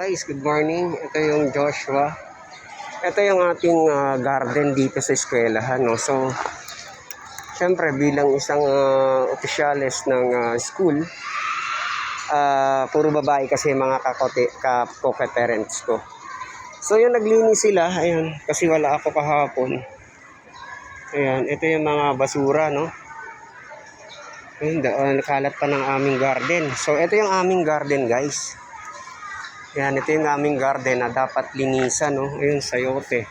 Guys, good morning. Ito yung Joshua. Ito yung ating garden dito sa eskwelahan, no? So, syempre bilang isang opisyales ng school, puro babae kasi mga kakoke parents ko. So, yung naglinis sila, ayan, kasi wala ako kahapon. Ayan, ito yung mga basura, no? Ayun, nakalat pa ng aming garden. So, ito yung aming garden, guys. Yan, ito yung aming garden na dapat linisan, no? Ayun, sayote.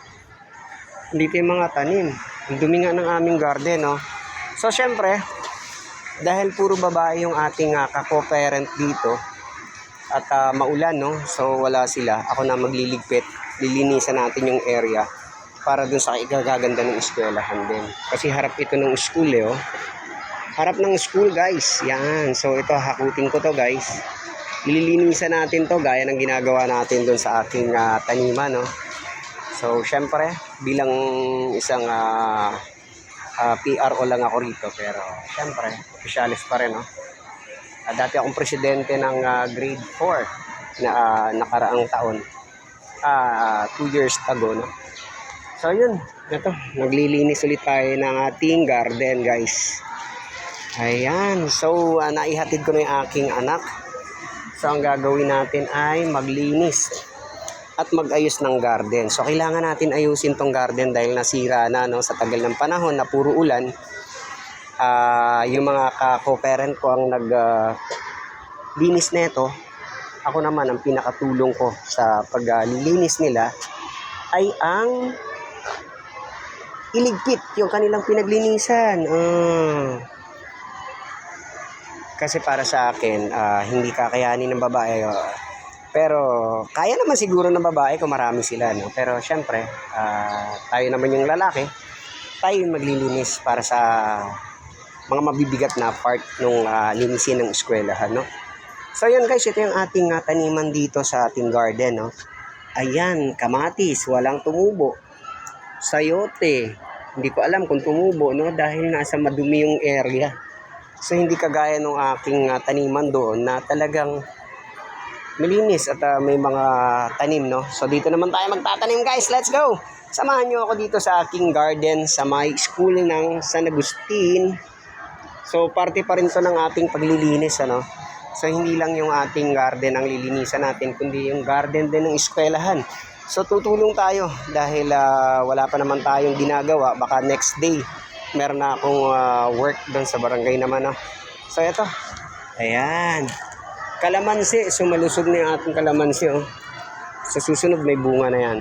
Dito yung mga tanim. Ang dumi nga ng aming garden, no? So, syempre, dahil puro babae yung ating kako-parent dito at maulan, no? So, wala sila. Ako na magliligpit. Lilinisan natin yung area para dun sa igagaganda ng eskwelahan din. Kasi harap ito ng school, oh. Harap ng school, guys. Yan. So, ito, hakutin ko to, guys. Lilinisan natin to gaya ng ginagawa natin doon sa aking taniman, no? So, syempre, bilang isang PRO lang ako rito, pero syempre, officialis pa rin, no? Dati akong presidente ng grade 4 na nakaraang taon, 2 years ago, no? So, yun, ito, naglilinis ulit tayo ng ating garden, guys. Ayan, so, naihatid ko na yung aking anak. So, ang gagawin natin ay maglinis at mag-ayos ng garden. So, kailangan natin ayusin tong garden dahil nasira na, no, sa tagal ng panahon na puro ulan. Yung mga kako-parent ko ang naglinis nito. Ako naman, ang pinakatulong ko sa paglilinis nila ay ang iligpit yung kanilang pinaglinisan. Kasi para sa akin, hindi kakayanin ng babae. Pero kaya naman siguro ng babae kung marami sila, no? Pero syempre, tayo naman yung lalaki, tayo yung maglilinis para sa mga mabibigat na part ng linisin ng eskwelahan, no? So yun, guys, ito yung ating taniman dito sa ating garden, no? Ayan, kamatis, walang tumubo. Sayote, hindi ko alam kung tumubo, no? Dahil nasa madumi yung area. So, hindi kagaya ng aking taniman doon na talagang malinis at may mga tanim, no? So, dito naman tayo magtatanim, guys. Let's go! Samahan nyo ako dito sa aking garden sa may school ng San Agustin. So, parte pa rin to ng ating paglilinis, ano? So, hindi lang yung ating garden ang lilinisan natin, kundi yung garden din ng eskwelahan. So, tutulong tayo dahil wala pa naman tayong ginagawa. Baka next day, meron na akong work doon sa barangay naman, no? So, ito. Ayan. Kalamansi. Sumalusog na yung ating kalamansi, oh. Sa susunod, may bunga na yan.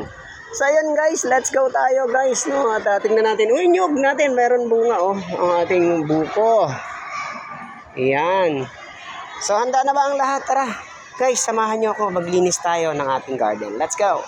So, ayan, guys. Let's go tayo, guys, no? At tingnan natin. Uy, nyug natin. Meron bunga, oh. Ang ating buko. Ayan. So, handa na ba ang lahat? Tara. Guys, samahan nyo ako. Maglinis tayo ng ating garden. Let's go.